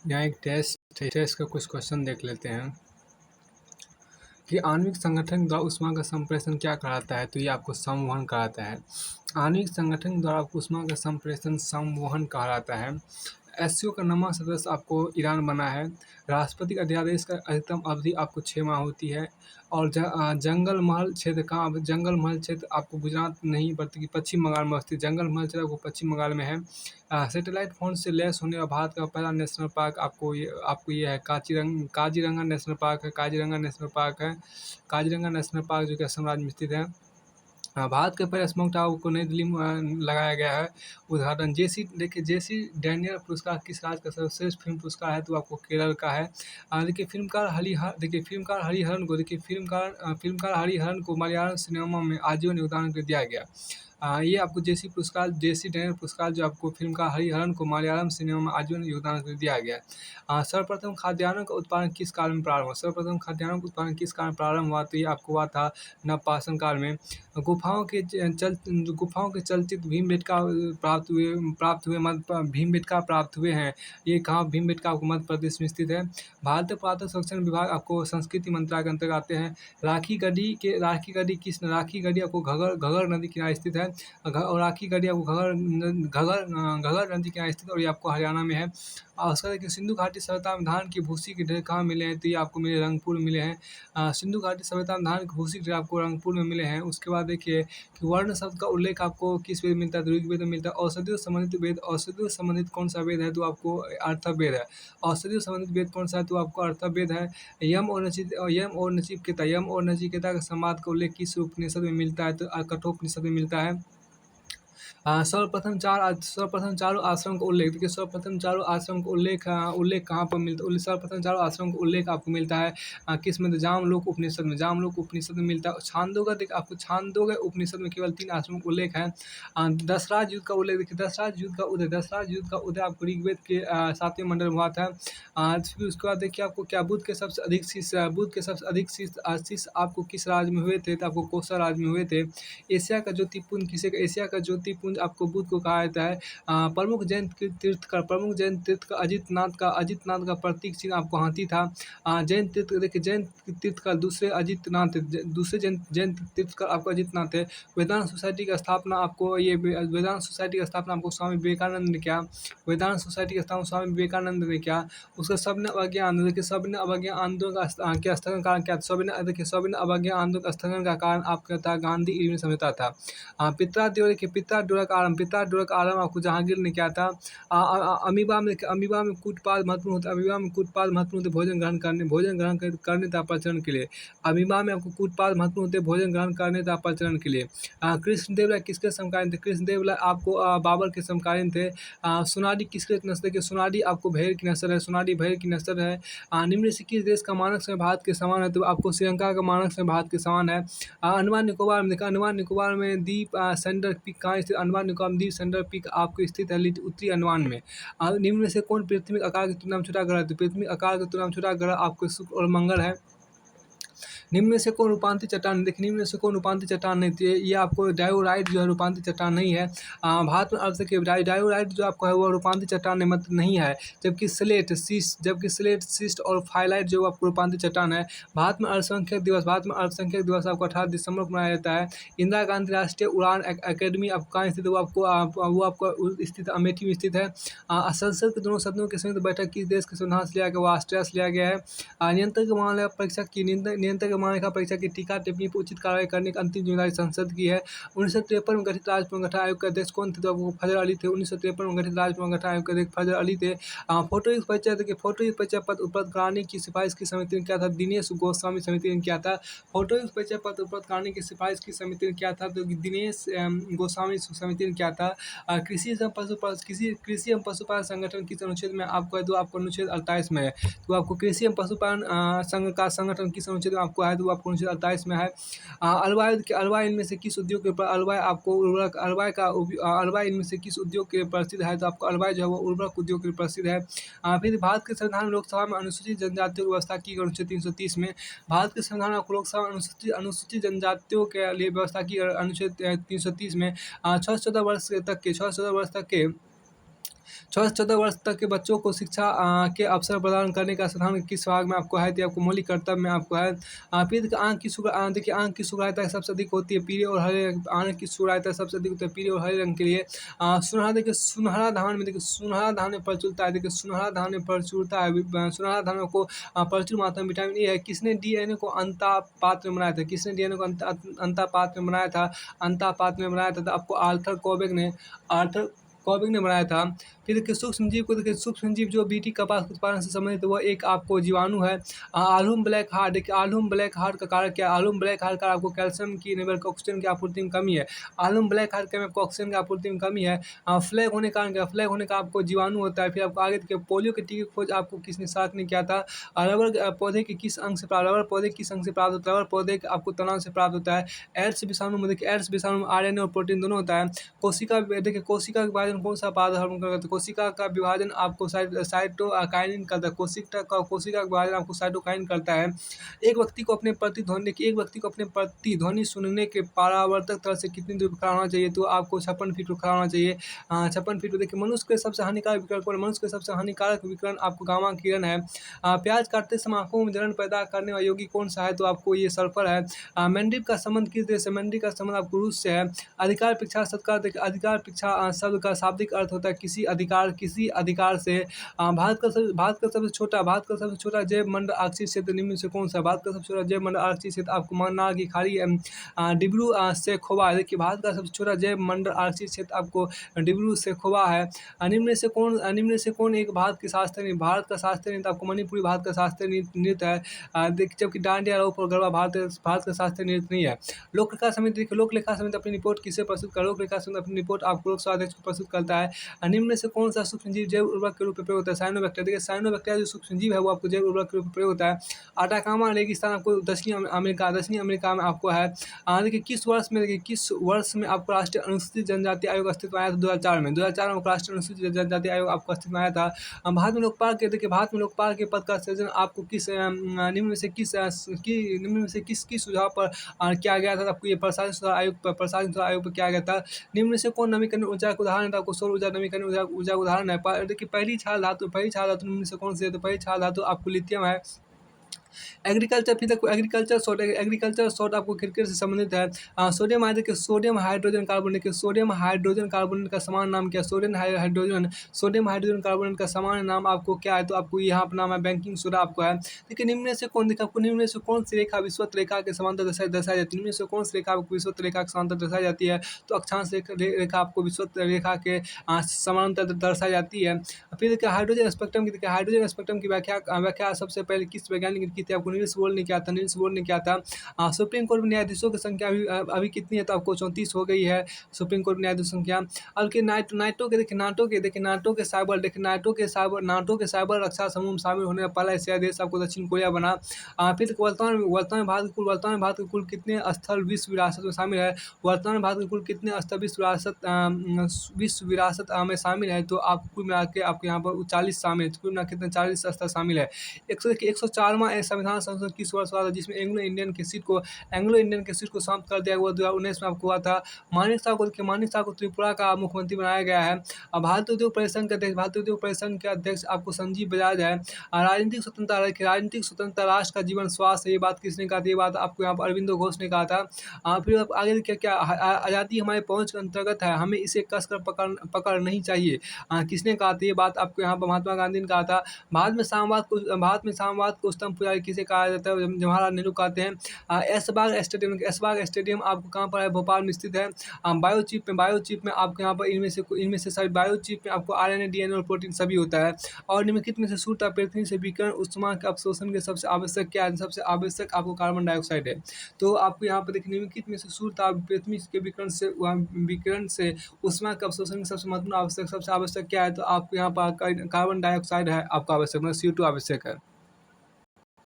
यहाँ एक टेस्ट है, टेस्ट का कुछ क्वेश्चन देख लेते हैं कि आणविक संगठन द्वारा ऊष्मा का संप्रेषण क्या कराता है। तो ये आपको संवहन कराता है। आणविक संगठन द्वारा आपको ऊष्मा का संप्रेषण संवहन कहलाता है। एससीओ का नवा सदस्य आपको ईरान बना है। राष्ट्रपति अध्यादेश का अधिकतम अवधि आपको 6 माह होती है। और जंगल महल क्षेत्र कहाँ, जंगल महल क्षेत्र आपको गुजरात नहीं बल्कि पश्चिम बंगाल में स्थित जंगल महल क्षेत्र आपको पश्चिम बंगाल में है। सैटेलाइट फोन से लैस होने वाला भारत का पहला नेशनल पार्क आपको ये है काजीरंगा नेशनल पार्क है। काजीरंगा नेशनल पार्क है। काजीरंगा नेशनल पार्क जो कि असम राज्य में स्थित है। भारत के पहले स्मोक टावर को नई दिल्ली में लगाया गया है। उदाहरण जेसी डैनियल पुरस्कार किस राज्य का सर्वश्रेष्ठ फिल्म पुरस्कार है। तो आपको केरल का है। फिल्मकार हरिहरन को मलयालम सिनेमा में आजीवन योगदान के लिए दिया गया। ये आपको जेसी डैनियल पुरस्कार जो आपको फिल्मकार हरिहरन को मलयालम सिनेमा में आजीवन योगदान के लिए दिया गया। सर्वप्रथम खाद्यान्नों का उत्पादन किस काल में प्रारंभ हुआ। सर्वप्रथम खाद्यान्नों का उत्पादन किस काल में प्रारंभ हुआ। तो ये आपको हुआ था नवपाषाण काल में। गुफाओं के चलचित्र भीमबेटका प्राप्त हुए हैं। ये कहाँ भीमबेटका आपको मध्य प्रदेश में स्थित है। भारतीय पुरातत्व संरक्षण विभाग आपको संस्कृति मंत्रालय के अंतर्गत आते हैं। राखी गढ़ी आपको घगर नदी किनारे स्थित है। और राखी गढ़ी आपको घगर नदी किनारे स्थित और ये आपको हरियाणा में है। और उसका देखिए सिंधु घाटी सभ्यता में धान की भूसी के ढेर कहाँ मिले हैं। तो ये आपको मिले रंगपुर मिले हैं। सिंधु घाटी सभ्यता में धान की भूसी के ढेर आपको रंगपुर में मिले हैं। उसके बाद देखिए कि वर्ण शब्द का उल्लेख आपको किस वेद में मिलता है। तो ऋग्वेद में मिलता है। औषधियों संबंधित कौन सा वेद है। तो आपको अर्थवेद है। औषधियों संबंधित वेद कौन सा है। तो आपको अर्थवेद है। यम और नचिकेता के संवाद का उल्लेख किस उपनिषद में मिलता है। तो कठोपनिषद में मिलता है। सर्वप्रथम चारों आश्रम का उल्लेख देखिए। सर्वप्रथम चारों आश्रम का उल्लेख कहाँ पर मिलता है। सर्वप्रथम चारों आश्रम का उल्लेख आपको मिलता है किस में। जामलोक उपनिषद में मिलता है। छांदोग्य उपनिषद में केवल 3 आश्रमों का उल्लेख है। दशराज युद्ध का उल्लेख देखिए। दशराज युद्ध का उदय आपको ऋग्वेद के 7वें मंडल में हुआ था। फिर उसके बाद देखिए आपको क्या बुद्ध के सबसे अधिक शिष्य आपको किस राज्य में हुए थे। तो आपको कोसा राज्य में हुए थे। एशिया का ज्योतिपुंज आपको बुद्ध को कहा जाता है। प्रमुख जैन तीर्थ का अजितनाथ का प्रतीक चिन्ह आपको हाथी था। जैन तीर्थ का दूसरे जैन तीर्थ का आपको अजितनाथ है। वेदांत सोसाइटी की स्थापना आपको स्वामी विवेकानंद ने किया। वेदांत सोसाइटी की स्थापना स्वामी विवेकानंद ने किया। उसका सविनय अवज्ञा आंदोलन देखिए। सविनय अवज्ञा आंदोलन का स्थगन कारण क्या था। सविनय अवज्ञा आंदोलन का स्थगन का कारण आपका था गांधी इरविन समझौता था। पित्रा डोरा का आरंभ आपको जहांगीर ने किया था। अमीबा में कूटपाद महत्वपूर्ण होते भोजन ग्रहण करने तथा प्रचलन के लिए। अमीबा में आपको कूटपाद महत्वपूर्ण होते भोजन ग्रहण करने तथा प्रचलन के लिए। कृष्णदेव राय किसके समकालीन थे। कृष्णदेव राय आपको बाबर के समकालीन थे। सोनारी किसके नस्ल के। सोनारी आपको भैर की नस्ल है। निम्न से किस देश का मानक समय भारत के समान है। तो आपको श्रीलंका का मानक समय भारत के समान है। अंडमान निकोबार में द्वीप सेंडर पीक कहाँ स्थित। अंडमान निकोबार द्वीप सेंडर पीक आपको स्थित है उत्तरी अंडमान में। निम्न में से कौन पृथ्वी आकार की तुलना में छोटा ग्रह है। तो पृथ्वी आकार की तुलना में छोटा ग्रह आपको शुक्र और मंगल है। निम्न में से कौन रूपांतरित चट्टान देखिए। निम्न में से कौन रूपांतरित चट्टान नहीं थी। ये आपको डायोराइट जो है रूपांतरित चट्टान नहीं है। भारत में अर्थ के डायोराइट जो आपको है वो रूपांतरित चट्टान नहीं है। जबकि स्लेट सिस्ट और फाइलाइट जो आपको रूपांतरित चट्टान है। भारत में अल्पसंख्यक दिवस आपको 18 दिसंबर को मनाया जाता है। इंदिरा गांधी राष्ट्रीय उड़ान अकेडमी आपको कहाँ स्थित है। वो आपको स्थित अमेठी में स्थित है। संसद के दोनों सदनों की संयुक्त बैठक किस देश के संविधान से लिया गया। वो ऑस्ट्रिया से लिया गया है। नियंत्रक मानव परीक्षा की टीका टिप्पणी पर उचित कार्रवाई करने की अंतिम जिम्मेदारी संसद की है। 1953 में गठित राज्य पुनर्गठन आयोग के अध्यक्ष कौन थे। तो वो फजल अली थे। 1953 में गठित राज्य पुनर्गठन आयोग के अध्यक्ष फजल अली थे। फोटोयुक्त परिचय पत्र उपलब्ध कराने की सिफारिश की समिति ने किया था। दिनेश गोस्वामी समिति ने किया था। फोटोयुक्त परिचय पत्र उपलब्ध कराने की सिफारिश की समिति ने किया था। तो दिनेश गोस्वामी समिति ने किया था। कृषि एवं पशुपालन संगठन किस अनुच्छेद में आपको है। तो आपको अनुच्छेद 48 में है। तो आपको कृषि एवं पशुपालन संगठन किस अनुच्छेद में आपको है। तो आपको अनुच्छेद 48 में है। अलवाय इनमें से किस उद्योग के ऊपर अलवाय इनमें से किस उद्योग के प्रसिद्ध है। तो आपको अलवाय जो है वो उर्वरक उद्योग के प्रसिद्ध है। फिर भारत के संविधान में लोकसभा में अनुसूचित जनजातियों की व्यवस्था की अनुच्छेद 330 में। भारत के संविधान में लोकसभा अनुसूचित जनजातियों के लिए व्यवस्था की अनुच्छेद 330 में। 6 से 14 वर्ष तक के 14 से 14 वर्ष तक के बच्चों को शिक्षा के अवसर प्रदान करने का संविधान किस भाग में आपको है? तो आपको मौलिक कर्तव्य में आपको है। फिर देखिए देखिए आंख की सुगंधता सबसे अधिक होती है पीले और हरे रंग, आंख की सुगंधता सबसे अधिक होती है पीले और हरे रंग के लिए। सुनहरा देखिए सुनहरा धान में देखिए सुनहरा धान में प्रचुरता है, देखिए सुनहरा धान में प्रचुरता है, सुनहरा धान में को प्रचुर मात्रा में विटामिन ए है। किसने डीएनए को अंतापात में बनाया था? किसने डीएनए को अंतापात में बनाया था? अंतापात में बनाया था तो आपको आर्थर कॉबिंग ने बनाया था। फिर देखिए सूक्ष्मजीव को देखिए, सूक्ष्मजीव जो बीटी कपास उत्पादन से संबंधित है, वह एक आपको जीवाणु है। आलूम ब्लैक हार्ट, देखिए आलूम ब्लैक हार्ट का कारण क्या है? आलूम ब्लैक हार्ट का आपको कैल्शियम की नहीं ऑक्सीजन की आपूर्ति में कमी है। आलूम ब्लैक हार्ट के में आपको ऑक्सीजन की आपूर्ति में कमी है। फ्लैग होने का कारण क्या? फ्लैग होने का आपको जीवाणु होता है। फिर आपको आगे देखिए पोलियो के टीके की खोज आपको किसने साथ ने किया था? रबर पौधे के किस अंग से प्राप्त? रबर पौधे किस अंग से प्राप्त होता है? रबर पौधे के आपको तनाव से प्राप्त होता है। एड्स विषाणु में देखिए, एड्स विषाणु में आरएनए और प्रोटीन दोनों होता है। कोशिका देखिए, कोशिका का विभाजन कौन सा पादप हार्मोन करता है? कोशिका का विभाजन आपको साइटोकाइनिन करता है। कोशिका का विभाजन आपको साइटोकाइनिन करता है। एक व्यक्ति को अपने प्रतिध्वनि सुनने के परावर्तक तल से कितनी दूर खड़ा होना चाहिए? तो आपको 56 फीट पर खड़ा होना चाहिए। 56 फीट पर देखिए मनुष्य के सबसे हानिकारक विकिरण कौन है? मनुष्य के सबसे हानिकारक विकिरण आपको गामा किरण है। प्याज काटते समय आंखों में जलन पैदा करने वाला यौगिक कौन सा है? तो आपको ये सल्फर है। मैंड्रिप का संबंध किस देश से? मैंड्रिप का संबंध आपको रूस से है। अधिकार परीक्षा शब्द का देखिए, अधिकार परीक्षा शब्द का शाब्दिक अर्थ होता है किसी अधिकार से। भारत का सबसे छोटा जैव मंडल आरक्षित क्षेत्र निम्न में से कौन सा? भारत का सबसे छोटा जैव मंडल आरक्षित क्षेत्र आपको मन्नार की खाड़ी डिब्रू सैखोवा है। देखिए भारत का सबसे छोटा जैव मंडल आरक्षित क्षेत्र आपको डिब्रू सैखोवा है। निम्न से कौन एक भारत के शास्त्रीय भारत का शास्त्रीय नृत्य आपको मणिपुरी भारत का शास्त्रीय नृत्य है। देखिए जबकि डांडिया रोप और गरबा भारत का शास्त्रीय नृत्य नहीं है। लोक लेखा समिति देखिए, लोक लेखा समिति अपनी रिपोर्ट किसे प्रस्तुत कर? लोक लेखा समिति अपनी रिपोर्ट आपको लोक स्वास्थ्य को प्रस्तुत करता है। निम्न में से कौन सा सूक्ष्मजीव जैव उर्वरक के रूप में प्रयोग होता है? साइनोबैक्टीरिया। देखिए साइनोबैक्टीरिया जो सूक्ष्मजीव है वो आपको जैव उर्वरक के रूप में प्रयोग होता है। अटाकामा रेगिस्तान आपको दक्षिणी अमेरिका में आपको है। देखिए किस वर्ष में आपको राष्ट्रीय अनुसूचित जनजाति आयोग अस्तित्व में आया था? 2004 में। 2004 में राष्ट्रीय अनुसूचित जनजाति आयोग आपको अस्तित्व में आया था। भारत में लोकपाल के पद का सृजन आपको निम्न में से किस सुझाव पर किया गया था? आपको ये प्रशासन सुधार आयोग पर किया गया था। निम्न में से कौन नवीकरणीय ऊर्जा का उदाहरण है? आपको सौर ऊर्जा नवीकरणीय ऊर्जा का उदाहरण है। देखिए पहली छाल धातु निम्न में से कौन सी है? तो पहली छाल धातु आपको लिथियम है। एग्रीकल्चर फिर तक एग्रीकल्चर शॉर्ट आपको क्रिकेट से संबंधित है। सोडियम हाइड्रोजन कार्बोनेट का समान नाम क्या है? सोडियम हाइड्रोजन कार्बोनेट का समान नाम आपको क्या है? तो आपको यहाँ पर नाम है बेकिंग सोडा आपको है। देखिए निम्न में से कौन सी रेखा विषुवत रेखा के समांतर दर्शाई जाती है? निम्न में से कौन सी रेखा आपको विषुवत रेखा के समांतर दर्शाई जाती है? तो अक्षांश रेखा आपको विषुवत रेखा के समांतर दर्शाई जाती है। फिर देखिए हाइड्रोजन स्पेक्ट्रम की व्याख्या सबसे पहले किस वैज्ञानिक ने की थी? आपको नील्स बोर ने किया था। सुप्रीम कोर्ट में न्यायाधीशों की संख्या अभी कितनी है? तो आपको 34 हो गई है सुप्रीम कोर्ट में न्यायाधीशों की संख्या। अब के नाटो के साइबर रक्षा समूह में शामिल होने वाला पहला एशियाई देश आपको दक्षिण कोरिया बना। फिर वर्तमान में भारत के कुल कितने स्थल विश्व विरासत में शामिल है? वर्तमान में भारत के कुल कितने स्थल विश्व विरासत में शामिल है? तो आप कुल मिला के आपके यहाँ पर 40 शामिल है। कुल मिला कितने 40 स्थल शामिल है। 104वां संविधान संशोधन किस वर्ष हुआ था? जिसमें एंग्लो इंडियन के सीट को समाप्त कर दिया हुआ 2019 में आपको हुआ था। मानिक साह को त्रिपुरा का मुख्यमंत्री बनाया गया है। भारतीय उद्योग परिसंघ के अध्यक्ष आपको संजीव बजाज है। राजनीतिक स्वतंत्रता राष्ट्र का जीवन श्वास है, ये बात किसने कहा था? ये बात आपको यहाँ पर अरविंदो घोष ने कहा था। फिर आप आगे क्या आज़ादी हमारे पहुँच के अंतर्गत है, हमें इसे कसकर पकड़ नहीं चाहिए, किसने कहा था? ये बात आपको यहाँ पर महात्मा गांधी ने कहा था। भारत में साम्यवाद को उत्तम पुजारी किसे कहा जाता है? जवाहरलाल नेहरू कहते हैं। ऐशबाग स्टेडियम आपको कहाँ पर है? भोपाल में स्थित है। बायोचिप में आपको यहाँ पर इनमें से सभी बायोचिप में आपको आरएनए, डीएनए और प्रोटीन सभी होता है। और निम्नलिखित में से सूर्य पृथ्वी से विकिरण उष्मा के अवशोषण के सबसे आवश्यक क्या है? सबसे आवश्यक आपको कार्बन डाइऑक्साइड है। तो आपको यहाँ पर देखिए निम्नलिखित में से सूर्य पृथ्वी के विकिरण से उष्मा के अवशोषण के सबसे महत्वपूर्ण सबसे आवश्यक क्या है? तो आपको यहाँ पर कार्बन डाइऑक्साइड है आपको आवश्यक, मतलब CO2 आवश्यक है।